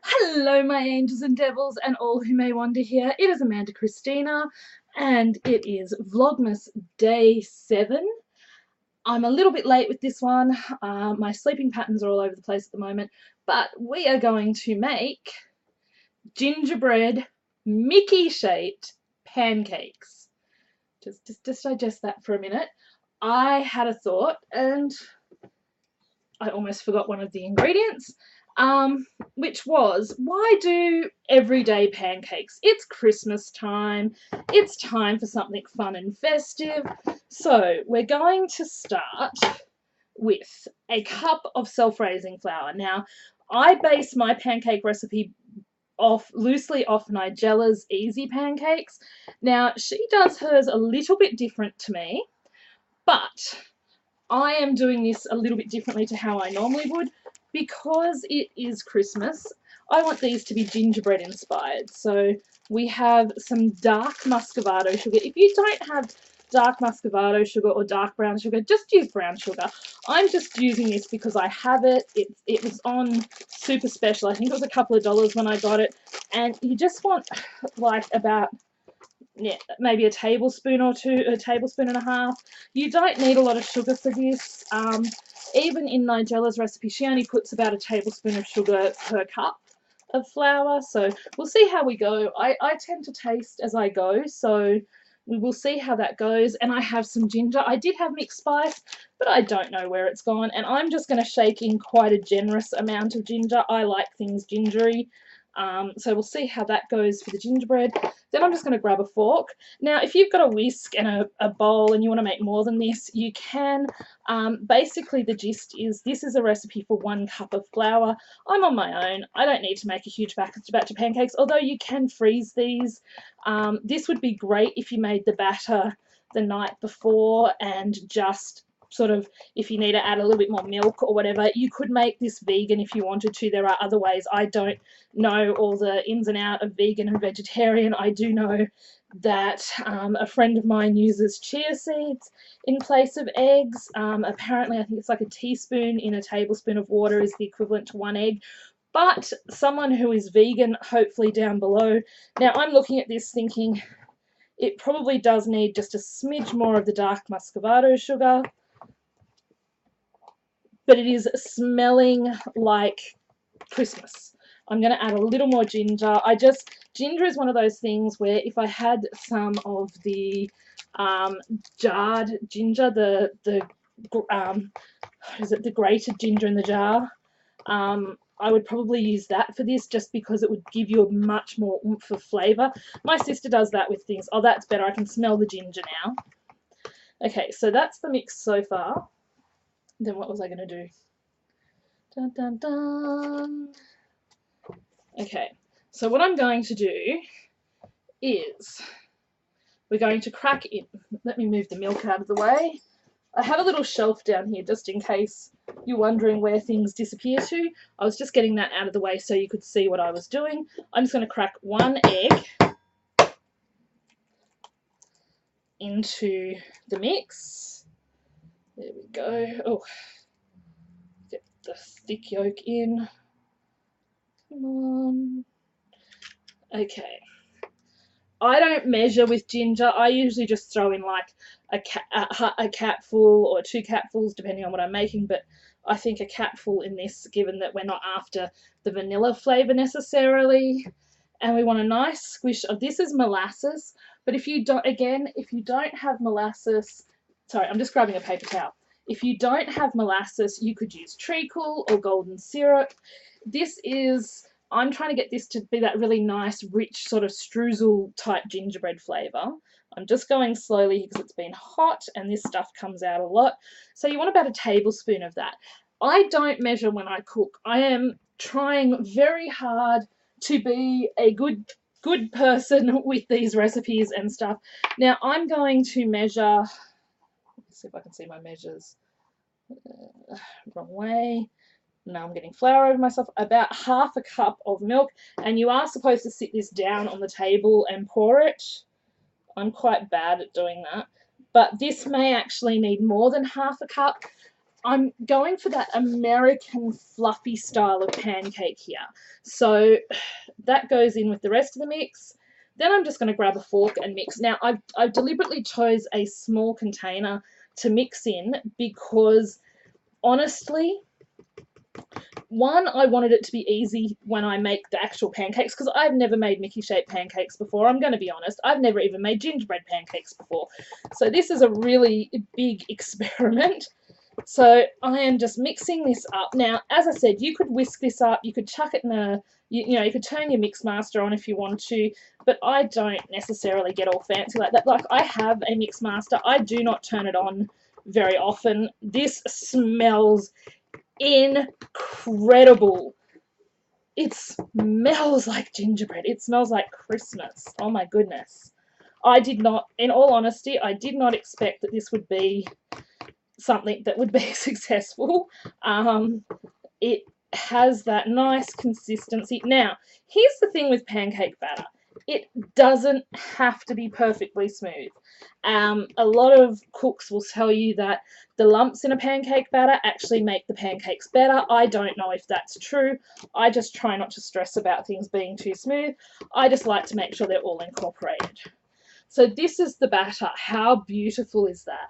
Hello, my angels and devils, and all who may wander here. It is Amanda Christina, and it is Vlogmas Day 7. I'm a little bit late with this one. My sleeping patterns are all over the place at the moment, but we are going to make gingerbread Mickey-shaped pancakes. Just digest that for a minute. I had a thought, and I almost forgot one of the ingredients, which was, why do everyday pancakes? It's Christmas time. It's time for something fun and festive. So we're going to start with a cup of self-raising flour. Now, I base my pancake recipe loosely off Nigella's Easy Pancakes. Now, she does hers a little bit different to me, but I am doing this a little bit differently to how I normally would because it is Christmas. I want these to be gingerbread inspired. So we have some dark muscavado sugar. If you don't have dark muscavado sugar or dark brown sugar, just use brown sugar. I'm just using this because I have it. It was on super special. I think it was a couple of dollars when I got it. And you just want like about maybe a tablespoon or two, a tablespoon and a half. You don't need a lot of sugar for this. Even in Nigella's recipe, she only puts about a tablespoon of sugar per cup of flour. So we'll see how we go. I tend to taste as I go, so we will see how that goes. And I have some ginger. I did have mixed spice, but I don't know where it's gone. And I'm just going to shake in quite a generous amount of ginger. I like things gingery. So we'll see how that goes for the gingerbread. Then I'm just going to grab a fork. Now, if you've got a whisk and a bowl and you want to make more than this, you can. Basically, the gist is this is a recipe for 1 cup of flour. I'm on my own. I don't need to make a huge batch of pancakes, although you can freeze these. This would be great if you made the batter the night before and just sort of, if you need to add a little bit more milk or whatever, you could make this vegan if you wanted to. There are other ways. I don't know all the ins and outs of vegan and vegetarian. I do know that a friend of mine uses chia seeds in place of eggs. Apparently, I think it's like a teaspoon in a tablespoon of water is the equivalent to 1 egg. But someone who is vegan, hopefully down below. Now, I'm looking at this thinking it probably does need just a smidge more of the dark muscovado sugar, but it is smelling like Christmas. I'm going to add a little more ginger. Ginger is one of those things where if I had some of the jarred ginger, the grated ginger in the jar, I would probably use that for this just because it would give you a much more oomph of flavour. My sister does that with things. Oh, that's better. I can smell the ginger now. Okay, so that's the mix so far. Then what was I going to do? Dun, dun, dun. Okay, so what I'm going to do is we're going to crack in. Let me move the milk out of the way. I have a little shelf down here just in case you're wondering where things disappear to. I was just getting that out of the way so you could see what I was doing. I'm just going to crack 1 egg into the mix. There we go. Oh, get the thick yolk in. Come on. Okay. I don't measure with ginger. I usually just throw in like a capful or 2 capfuls depending on what I'm making, but I think a capful in this, given that we're not after the vanilla flavour necessarily, and we want a nice squish of, this is molasses, but if you don't have molasses, sorry, I'm just grabbing a paper towel. If you don't have molasses, you could use treacle or golden syrup. I'm trying to get this to be that really nice, rich sort of streusel type gingerbread flavour. I'm just going slowly because it's been hot and this stuff comes out a lot. So you want about a tablespoon of that. I don't measure when I cook. I am trying very hard to be a good person with these recipes and stuff. Now I'm going to measure, let's see if I can see my measures. Wrong way. Now I'm getting flour over myself. About 1/2 cup of milk, and you are supposed to sit this down on the table and pour it. I'm quite bad at doing that, but this may actually need more than 1/2 cup. I'm going for that American fluffy style of pancake here. So that goes in with the rest of the mix. Then I'm just going to grab a fork and mix. Now, I've deliberately chose a small container to mix in because, honestly, one, I wanted it to be easy when I make the actual pancakes because I've never made Mickey-shaped pancakes before. I'm going to be honest. I've never even made gingerbread pancakes before. So this is a really big experiment. So I am just mixing this up. Now, as I said, you could whisk this up. You could chuck it in a, you know, you could turn your mix master on if you want to, but I don't necessarily get all fancy like that. Like, I have a mix master. I do not turn it on very often. This smells incredible. It smells like gingerbread. It smells like Christmas. Oh my goodness. I did not, in all honesty, I did not expect that this would be something that would be successful. It has that nice consistency. Now, here's the thing with pancake batter. It doesn't have to be perfectly smooth. A lot of cooks will tell you that the lumps in a pancake batter actually make the pancakes better. I don't know if that's true. I just try not to stress about things being too smooth. I just like to make sure they're all incorporated. So this is the batter. How beautiful is that?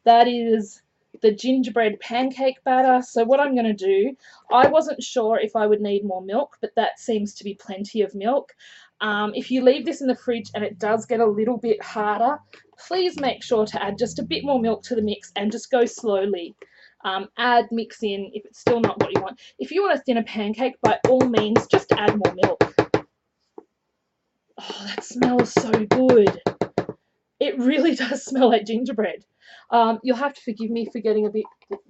That is the gingerbread pancake batter. So what I'm going to do, I wasn't sure if I would need more milk, but that seems to be plenty of milk. If you leave this in the fridge and it does get a little bit harder, please make sure to add just a bit more milk to the mix and just go slowly. Mix in if it's still not what you want. If you want a thinner pancake, by all means, just add more milk. Oh, that smells so good. It really does smell like gingerbread. You'll have to forgive me for getting a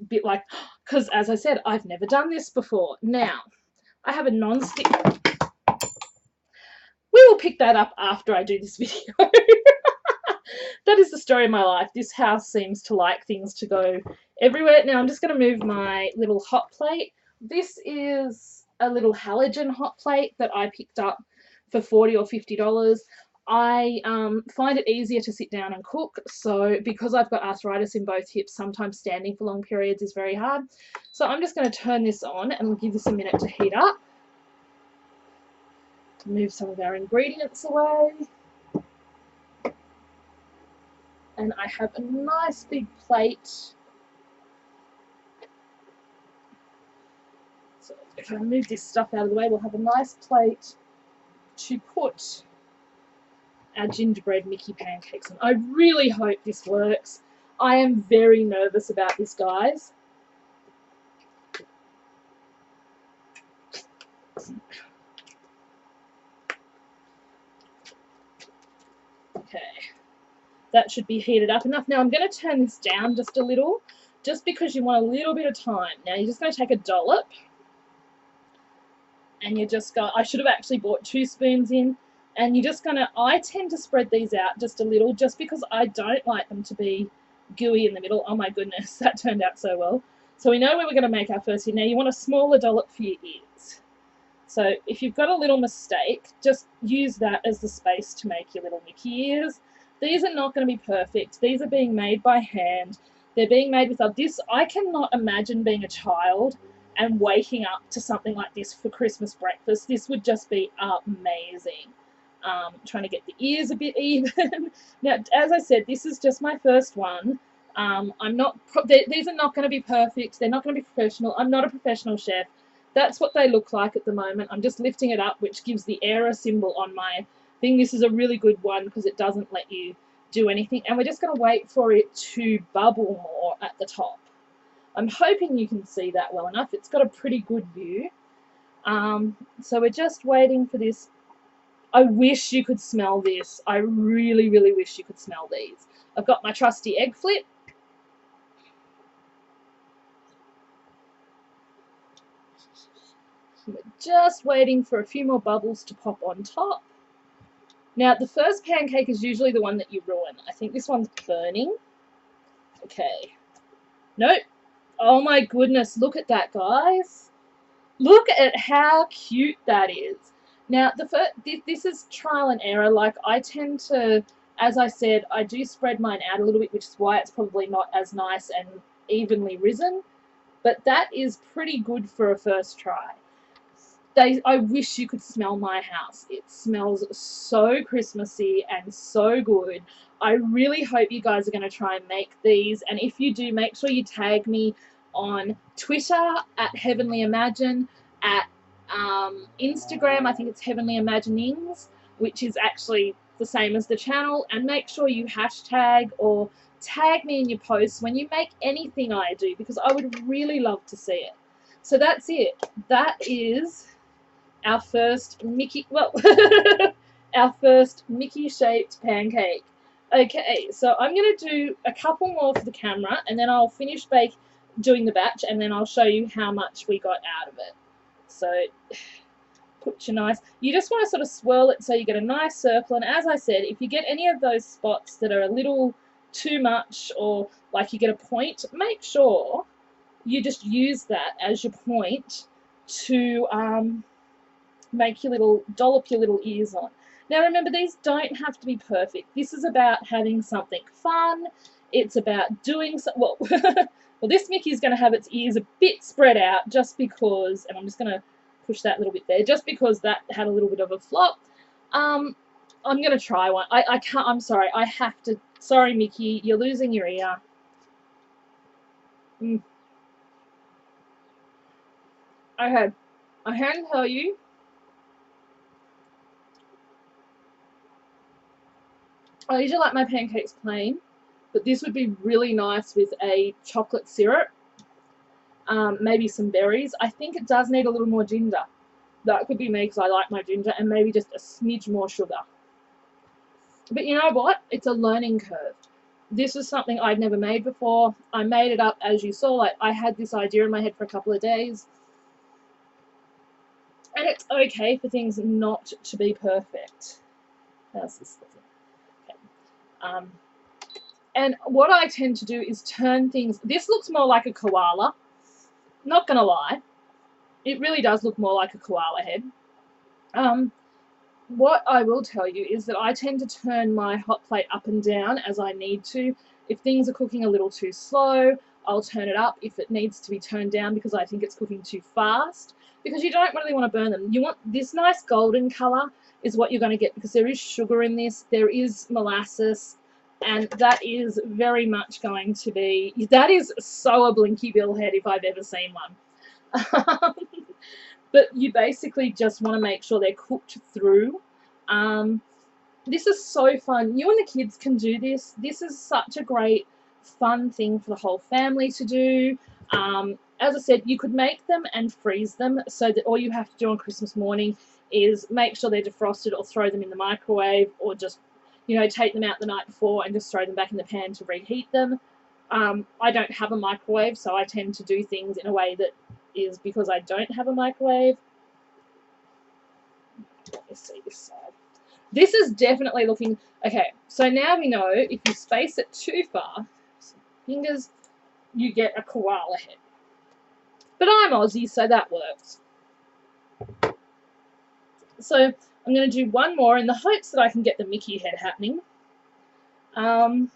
bit like, because as I said, I've never done this before. Now, I have a non-stick. We will pick that up after I do this video. That is the story of my life. This house seems to like things to go everywhere. Now, I'm just going to move my little hot plate. This is a little halogen hot plate that I picked up for $40 or $50. I find it easier to sit down and cook, so because I've got arthritis in both hips, sometimes standing for long periods is very hard. So I'm just going to turn this on and give this a minute to heat up. Move some of our ingredients away. And I have a nice big plate. So if I move this stuff out of the way, we'll have a nice plate to put our gingerbread Mickey pancakes on. I really hope this works. I am very nervous about this, guys. Okay, that should be heated up enough. Now I'm going to turn this down just a little, just because you want a little bit of time. Now you're just going to take a dollop, and you're just going, I should have actually bought 2 spoons in, and you're just going to, I tend to spread these out just a little, just because I don't like them to be gooey in the middle. Oh my goodness, that turned out so well. So we know where we're going to make our first hit. Now you want a smaller dollop for your ears. So if you've got a little mistake, just use that as the space to make your little Mickey ears. These are not going to be perfect. These are being made by hand. They're being made with this. I cannot imagine being a child and waking up to something like this for Christmas breakfast. This would just be amazing. Trying to get the ears a bit even. Now, as I said, this is just my first one. These are not going to be perfect. They're not going to be professional. I'm not a professional chef. That's what they look like at the moment. I'm just lifting it up, which gives the error symbol on my thing. This is a really good one because it doesn't let you do anything. And we're just going to wait for it to bubble more at the top. I'm hoping you can see that well enough. It's got a pretty good view. So we're just waiting for this. I wish you could smell this. I really, really wish you could smell these. I've got my trusty egg flip. We're just waiting for a few more bubbles to pop on top. Now, the first pancake is usually the one that you ruin. I think this one's burning. Okay. Nope. Oh my goodness, look at that, guys. Look at how cute that is. Now, this is trial and error. Like, I tend to, as I said, I do spread mine out a little bit, which is why it's probably not as nice and evenly risen, but that is pretty good for a first try. I wish you could smell my house. It smells so Christmassy and so good. I really hope you guys are going to try and make these, and if you do, make sure you tag me on Twitter at Heavenly Imagine, at Instagram, I think it's Heavenly Imaginings, which is actually the same as the channel, and make sure you hashtag or tag me in your posts when you make anything I do, because I would really love to see it. So that's it. That is our first Mickey, well, our first Mickey-shaped pancake. Okay, so I'm going to do a couple more for the camera, and then I'll finish doing the batch, and then I'll show you how much we got out of it. So, put your nice, you just want to sort of swirl it so you get a nice circle, and as I said, if you get any of those spots that are a little too much, or like you get a point, make sure you just use that as your point to make your little, dollop your little ears on. Now remember, these don't have to be perfect. This is about having something fun. It's about doing so, well, well, this Mickey's going to have its ears a bit spread out just because, and I'm just going to push that little bit there, just because that had a little bit of a flop. I'm going to try one. I can't, I'm sorry, I have to, sorry Mickey, you're losing your ear. Okay, I can tell you, I usually like my pancakes plain, but this would be really nice with a chocolate syrup, maybe some berries. I think it does need a little more ginger. That could be me because I like my ginger, and maybe just a smidge more sugar. But you know what? It's a learning curve. This is something I'd never made before. I made it up, as you saw. Like, I had this idea in my head for a couple of days. And it's okay for things not to be perfect. How's this looking? Okay. And what I tend to do is turn things... This looks more like a koala. Not going to lie. It really does look more like a koala head. What I will tell you is that I tend to turn my hot plate up and down as I need to. If things are cooking a little too slow, I'll turn it up. If it needs to be turned down because I think it's cooking too fast, because you don't really want to burn them. You want this nice golden colour is what you're going to get, because there is sugar in this, there is molasses, and that is very much going to be, that is so a Blinky Bill head if I've ever seen one. But you basically just want to make sure they're cooked through. This is so fun. You and the kids can do this. This is such a great fun thing for the whole family to do. As I said, you could make them and freeze them, so that all you have to do on Christmas morning is make sure they're defrosted, or throw them in the microwave, or just, you know, take them out the night before and just throw them back in the pan to reheat them. I don't have a microwave, so I tend to do things in a way that is because I don't have a microwave. Let me see this side. This is definitely looking... Okay, so now we know if you space it too far, fingers, you get a koala head. But I'm Aussie, so that works. So I'm going to do one more in the hopes that I can get the Mickey head happening. And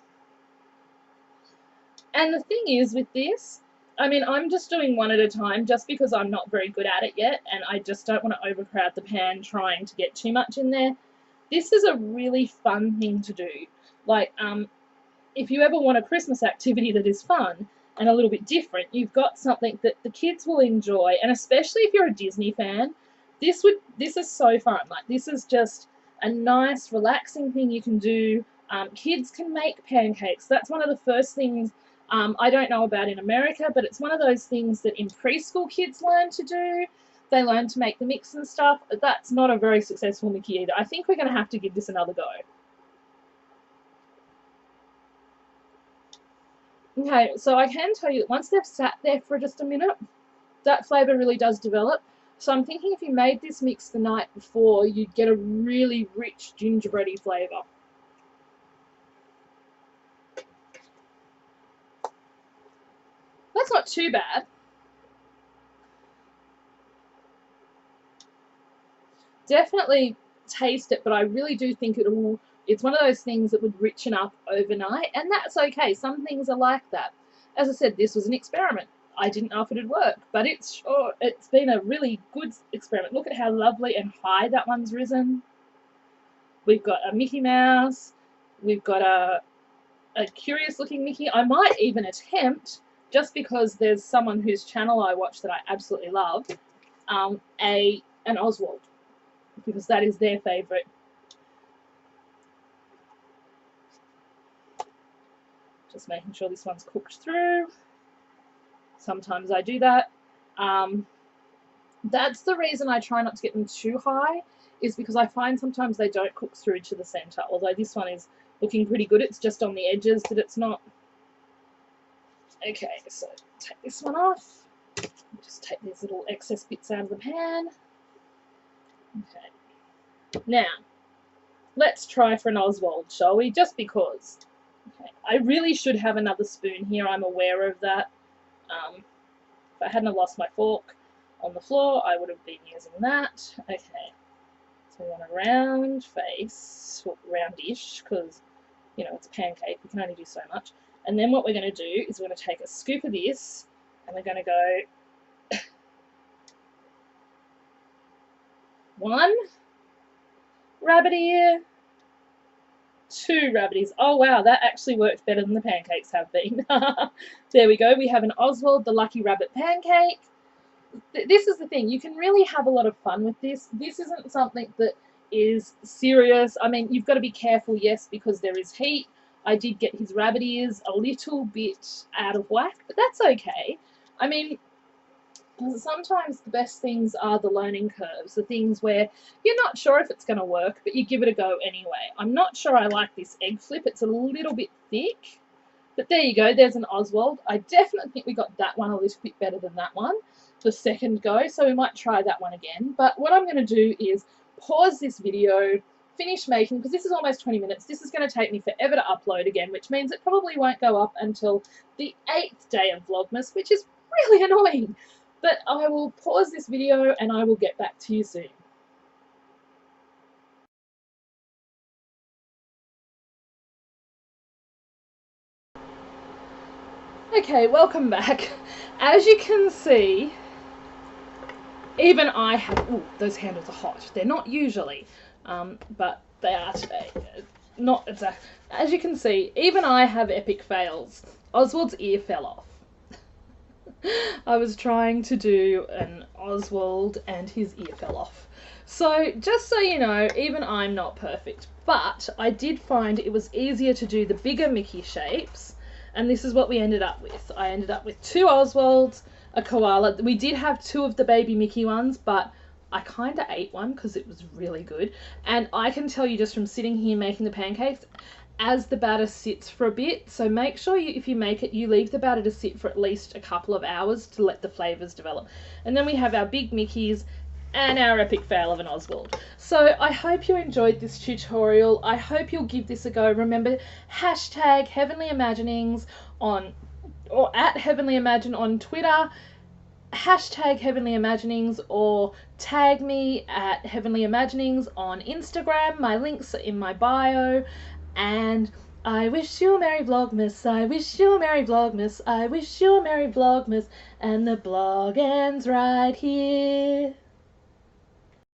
the thing is with this, I mean, I'm just doing one at a time just because I'm not very good at it yet, and I just don't want to overcrowd the pan trying to get too much in there. This is a really fun thing to do. Like, if you ever want a Christmas activity that is fun and a little bit different, you've got something that the kids will enjoy, and especially if you're a Disney fan, this is so fun. Like, this is just a nice, relaxing thing you can do. Kids can make pancakes. That's one of the first things I don't know about in America, but it's one of those things that in preschool kids learn to do. They learn to make the mix and stuff. That's not a very successful Mickey either. I think we're going to have to give this another go. Okay, so I can tell you that once they've sat there for just a minute, that flavour really does develop. So I'm thinking if you made this mix the night before, you'd get a really rich gingerbready flavour. That's not too bad. Definitely taste it, but I really do think it's one of those things that would richen up overnight, and that's okay. Some things are like that. As I said, this was an experiment. I didn't know if it'd work, but it's been a really good experiment. Look at how lovely and high that one's risen. We've got a Mickey Mouse. We've got a curious looking Mickey. I might even attempt, just because there's someone whose channel I watch that I absolutely love, an Oswald, because that is their favourite. Just making sure this one's cooked through. Sometimes I do that. That's the reason I try not to get them too high, is because I find sometimes they don't cook through to the centre, although this one is looking pretty good. It's just on the edges that it's not. Okay, so take this one off. Just take these little excess bits out of the pan. Okay. Now, let's try for an Oswald, shall we? Just because. Okay. I really should have another spoon here. I'm aware of that. If I hadn't lost my fork on the floor, I would have been using that. Okay. So we want a round face, well, roundish, because, you know, it's a pancake. We can only do so much. And then what we're going to do is we're going to take a scoop of this, and we're going to go one rabbit ear, two rabbit ears. Oh wow, that actually worked better than the pancakes have been. There we go. We have an Oswald the Lucky Rabbit pancake. This is the thing. You can really have a lot of fun with this. This isn't something that is serious. I mean, you've got to be careful, yes, because there is heat. I did get his rabbit ears a little bit out of whack, but that's okay. I mean, sometimes the best things are the learning curves, the things where you're not sure if it's going to work, but you give it a go anyway. I'm not sure I like this egg flip. It's a little bit thick, but there you go. There's an Oswald. I definitely think we got that one a little bit better than that one the second go, so we might try that one again. But what I'm going to do is pause this video, finish making, because this is almost 20 minutes. This is going to take me forever to upload again, which means it probably won't go up until the 8th day of Vlogmas, which is really annoying. But I will pause this video and I will get back to you soon. Okay, welcome back. As you can see, even I have... Ooh, those handles are hot. They're not usually, but they are today. Not exactly. As you can see, even I have epic fails. Oswald's ear fell off. I was trying to do an Oswald and his ear fell off. So just so you know, even I'm not perfect, but I did find it was easier to do the bigger Mickey shapes, and this is what we ended up with. I ended up with 2 Oswalds, a koala. We did have 2 of the baby Mickey ones, but I kind of ate one because it was really good. And I can tell you just from sitting here making the pancakes, as the batter sits for a bit, so make sure if you make it, you leave the batter to sit for at least a couple of hours to let the flavours develop. And then we have our big Mickeys and our epic fail of an Oswald. So I hope you enjoyed this tutorial. I hope you'll give this a go. Remember, hashtag Heavenly Imaginings or at Heavenly Imagine on Twitter, hashtag Heavenly Imaginings, or tag me at Heavenly Imaginings on Instagram. My links are in my bio. And I wish you a Merry Vlogmas, I wish you a Merry Vlogmas, I wish you a Merry Vlogmas, and the blog ends right here.